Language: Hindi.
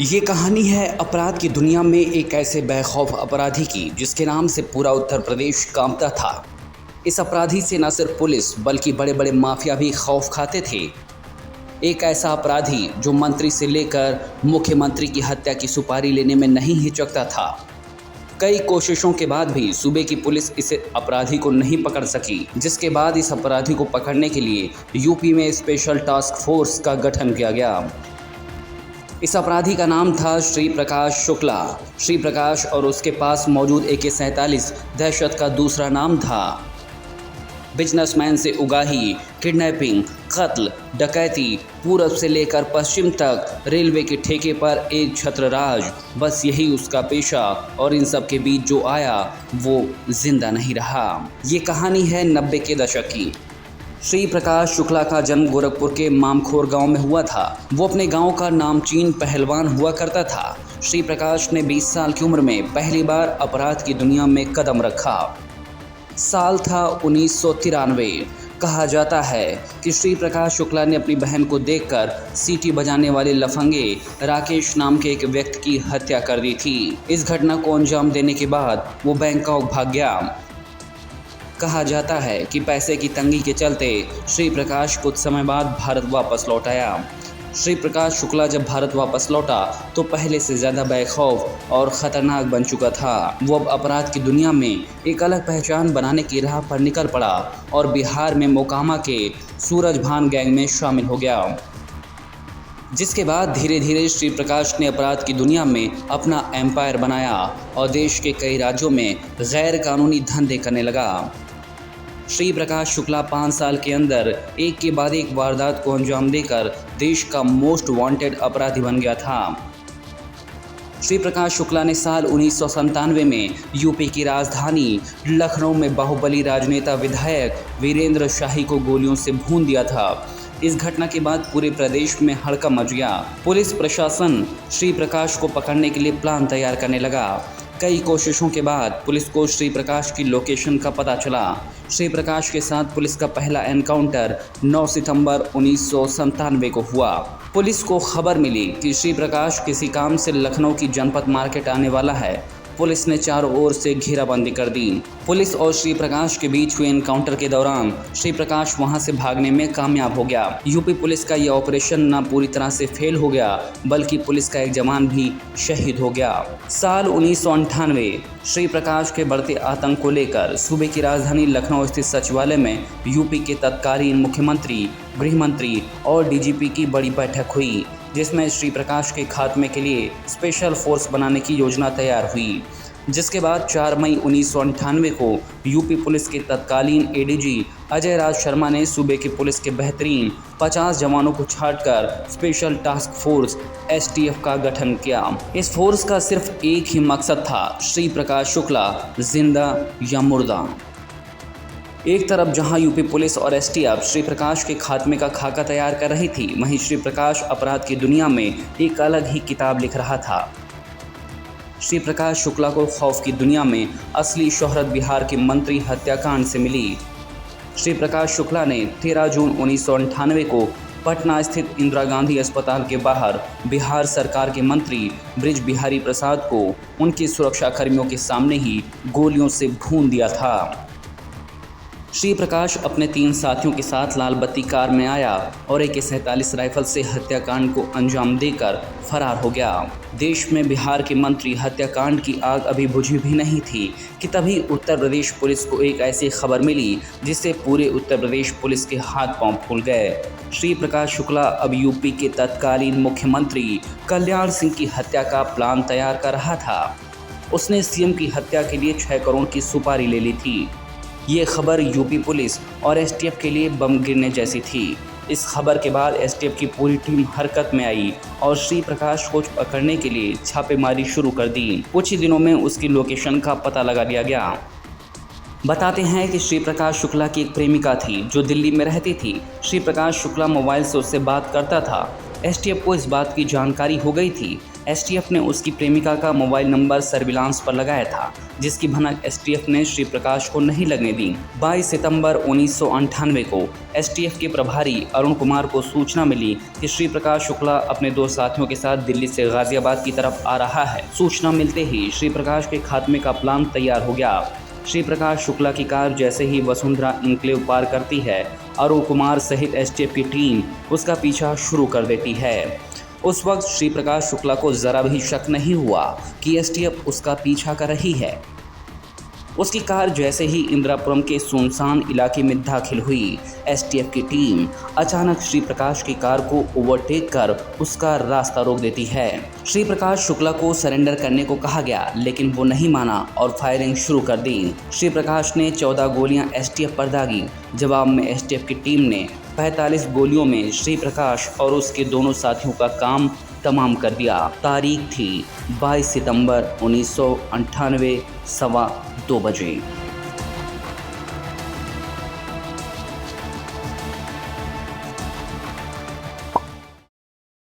ये कहानी है अपराध की दुनिया में एक ऐसे बेखौफ अपराधी की जिसके नाम से पूरा उत्तर प्रदेश कांपता था। इस अपराधी से न सिर्फ पुलिस बल्कि बड़े बड़े माफिया भी खौफ खाते थे। एक ऐसा अपराधी जो मंत्री से लेकर मुख्यमंत्री की हत्या की सुपारी लेने में नहीं हिचकता था। कई कोशिशों के बाद भी सूबे की पुलिस इस अपराधी को नहीं पकड़ सकी, जिसके बाद इस अपराधी को पकड़ने के लिए यूपी में स्पेशल टास्क फोर्स का गठन किया गया। इस अपराधी का नाम था श्री प्रकाश शुक्ला। श्री प्रकाश और उसके पास मौजूद AK-47 दहशत का दूसरा नाम था। बिजनेसमैन से उगाही, किडनैपिंग, कत्ल, डकैती, पूरब से लेकर पश्चिम तक रेलवे के ठेके पर एक छत्रराज, बस यही उसका पेशा। और इन सब के बीच जो आया वो जिंदा नहीं रहा। ये कहानी है 90 के दशक की। श्री प्रकाश शुक्ला का जन्म गोरखपुर के मामखोर गांव में हुआ था। वो अपने गांव का नामचीन पहलवान हुआ करता था। श्री प्रकाश ने 20 साल की उम्र में पहली बार अपराध की दुनिया में कदम रखा। साल था 1993। कहा जाता है कि श्री प्रकाश शुक्ला ने अपनी बहन को देखकर सीटी बजाने वाले लफंगे राकेश नाम के एक व्यक्ति की हत्या कर दी थी। इस घटना को अंजाम देने के बाद वो बैंकॉक भाग गया। कहा जाता है कि पैसे की तंगी के चलते श्री प्रकाश कुछ समय बाद भारत वापस लौट आया। श्री प्रकाश शुक्ला जब भारत वापस लौटा तो पहले से ज़्यादा बेखौफ और ख़तरनाक बन चुका था। वो अब अपराध की दुनिया में एक अलग पहचान बनाने की राह पर निकल पड़ा और बिहार में मोकामा के सूरजभान गैंग में शामिल हो गया। जिसके बाद धीरे धीरे श्री प्रकाश ने अपराध की दुनिया में अपना एम्पायर बनाया और देश के कई राज्यों में गैर कानूनी धंधे करने लगा। श्री प्रकाश शुक्ला 5 साल के अंदर एक के बाद एक वारदात को अंजाम देकर देश का मोस्ट वांटेड अपराधी बन गया था। श्री प्रकाश शुक्ला ने साल 1997 में यूपी की राजधानी लखनऊ में बाहुबली राजनेता विधायक वीरेंद्र शाही को गोलियों से भून दिया था। इस घटना के बाद पूरे प्रदेश में हड़कंप मच गया। पुलिस प्रशासन श्री प्रकाश को पकड़ने के लिए प्लान तैयार करने लगा। कई कोशिशों के बाद पुलिस को श्री प्रकाश की लोकेशन का पता चला। श्री प्रकाश के साथ पुलिस का पहला एनकाउंटर 9 सितंबर 1997 को हुआ। पुलिस को खबर मिली कि श्री प्रकाश किसी काम से लखनऊ की जनपद मार्केट आने वाला है। पुलिस ने चारों ओर से घेराबंदी कर दी। पुलिस और श्री प्रकाश के बीच हुए एनकाउंटर के दौरान श्री प्रकाश वहां से भागने में कामयाब हो गया। यूपी पुलिस का यह ऑपरेशन न पूरी तरह से फेल हो गया बल्कि पुलिस का एक जवान भी शहीद हो गया। साल 1998 श्री प्रकाश के बढ़ते आतंक को लेकर सूबे की राजधानी लखनऊ स्थित सचिवालय में यूपी के तत्कालीन मुख्यमंत्री, गृह मंत्री और DGP की बड़ी बैठक हुई, जिसमें श्री प्रकाश के खात्मे के लिए स्पेशल फोर्स बनाने की योजना तैयार हुई। जिसके बाद 4 मई 1998 को यूपी पुलिस के तत्कालीन ADG अजय राज शर्मा ने सूबे की पुलिस के बेहतरीन 50 जवानों को छांटकर स्पेशल टास्क फोर्स STF का गठन किया। इस फोर्स का सिर्फ एक ही मकसद था, श्री प्रकाश शुक्ला जिंदा या मुर्दा। एक तरफ जहां यूपी पुलिस और STF श्री प्रकाश के खात्मे का खाका तैयार कर रही थी, वहीं श्री प्रकाश अपराध की दुनिया में एक अलग ही किताब लिख रहा था। श्री प्रकाश शुक्ला को खौफ की दुनिया में असली शोहरत बिहार के मंत्री हत्याकांड से मिली। श्री प्रकाश शुक्ला ने 13 जून 1998 को पटना स्थित इंदिरा गांधी अस्पताल के बाहर बिहार सरकार के मंत्री ब्रिज बिहारी प्रसाद को उनके सुरक्षा कर्मियों के सामने ही गोलियों से भून दिया था। श्री प्रकाश अपने 3 साथियों के साथ लाल बत्ती कार में आया और AK-47 राइफल से हत्याकांड को अंजाम देकर फरार हो गया। देश में बिहार के मंत्री हत्याकांड की आग अभी बुझी भी नहीं थी कि तभी उत्तर प्रदेश पुलिस को एक ऐसी खबर मिली जिससे पूरे उत्तर प्रदेश पुलिस के हाथ पांव फूल गए। श्री प्रकाश शुक्ला अब यूपी के तत्कालीन मुख्यमंत्री कल्याण सिंह की हत्या का प्लान तैयार कर रहा था। उसने CM की हत्या के लिए 6 करोड़ की सुपारी ले ली थी। ये खबर यूपी पुलिस और STF के लिए बम गिरने जैसी थी। इस खबर के बाद STF की पूरी टीम हरकत में आई और श्री प्रकाश को पकड़ने के लिए छापेमारी शुरू कर दी। कुछ ही दिनों में उसकी लोकेशन का पता लगा लिया गया। बताते हैं कि श्री प्रकाश शुक्ला की एक प्रेमिका थी जो दिल्ली में रहती थी। श्री प्रकाश शुक्ला मोबाइल से उससे बात करता था। STF को इस बात की जानकारी हो गई थी एसटीएफ ने उसकी प्रेमिका का मोबाइल नंबर सर्विलांस पर लगाया था, जिसकी भनक एसटीएफ ने श्री प्रकाश को नहीं लगने दी। 22 सितंबर 1998 को एसटीएफ के प्रभारी अरुण कुमार को सूचना मिली कि श्री प्रकाश शुक्ला अपने 2 साथियों के साथ दिल्ली से गाजियाबाद की तरफ आ रहा है। सूचना मिलते ही श्री प्रकाश के खात्मे का प्लान तैयार हो गया। श्री प्रकाश शुक्ला की कार जैसे ही वसुंधरा इनक्लेव पार करती है, अरुण कुमार सहित एसटीएफ की टीम उसका पीछा शुरू कर देती है। उस वक्त श्री प्रकाश शुक्ला को ज़रा भी शक नहीं हुआ कि एसटीएफ उसका पीछा कर रही है। उसकी कार जैसे ही इंदिरापुरम के सुनसान इलाके में दाखिल हुई, एसटीएफ की टीम अचानक श्री प्रकाश की कार को ओवरटेक कर उसका रास्ता रोक देती है। श्री प्रकाश शुक्ला को सरेंडर करने को कहा गया, लेकिन वो नहीं माना और फायरिंग शुरू कर दी। श्री प्रकाश ने 14 गोलियां एसटीएफ पर दागी। जवाब में एसटीएफ की टीम ने 45 गोलियों में श्री प्रकाश और उसके दोनों साथियों का काम तमाम कर दिया। तारीख थी 22 सितंबर 1998 सवा 2 बजे।